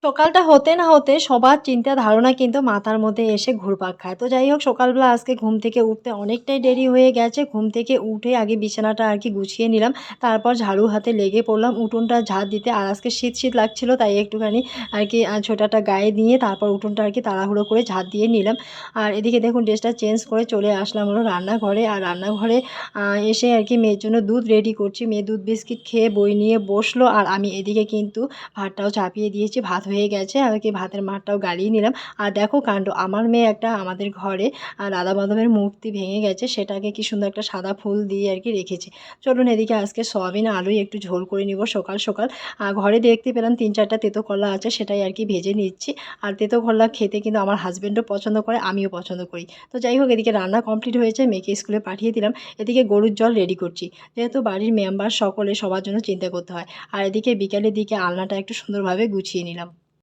সকালটা হতে না হতে সবার চিন্তা ধারণা কিন্তু মাথার মধ্যে এসে ঘুরপাক খায়। তো যাই হোক সকালবেলা আজকে ঘুম থেকে উঠতে অনেকটাই দেরি হয়ে গেছে। ঘুম থেকে উঠে আগে বিছানাটা আরকি গুছিয়ে নিলাম। তারপর ঝাড়ু হাতে লেগে পড়লাম উঠোনটা ঝাড় দিতে। আর আজকে শীত, শীত লাগছিল তাই একটুখানি আরকি ছোটাটা গায়ে নিয়ে তারপর উঠোনটা আরকি তাড়াহুড়ো করে ঝাড় দিয়ে নিলাম। আর এদিকে দেখুন ড্রেসটা চেঞ্জ করে চলে আসলাম হলো রান্নাঘরে। আর রান্নাঘরে আ এসে আরকি মেয়ের জন্য দুধ রেডি করছি। মেয়ে দুধ বিস্কিট খেয়ে বই নিয়ে বসলো। আর আমি এদিকে কিন্তু ভাতটাও চাপিয়ে দিয়েছি। ভাত হয়ে গেছে। আর কি ভাতের মাড়টাও গালিয়ে নিলাম। আর দেখো কাণ্ড, আমার মেয়ে একটা আমাদের ঘরে রাধা মাধবের মূর্তি ভেঙে গেছে। সেটাকে কি সুন্দর একটা সাদা ফুল দিয়ে আরকি রেখেছে। চলুন এদিকে আজকে সয়াবিন আলুই একটু ঝোল করে নিব সকাল, সকাল। ঘরে দেখতে পেলাম ৩-৪ টা তেতো কলা আছে সেটাই আরকি ভেজে নিচ্ছি। আর তেতো কলা খেতে কিন্তু আমার হাসব্যান্ডও পছন্দ করে, আমিও পছন্দ করি। তো যাই হোক এদিকে রান্না কমপ্লিট হয়েছে। মেয়েকে স্কুলে পাঠিয়ে দিলাম। এদিকে গরুর জল রেডি করছি। যেহেতু বাড়ির মেম্বার সকলে সবার জন্য চিন্তা করতে হয়। আর এদিকে বিকালের দিকে আলনাটা একটু সুন্দরভাবে গুছিয়ে নিলাম।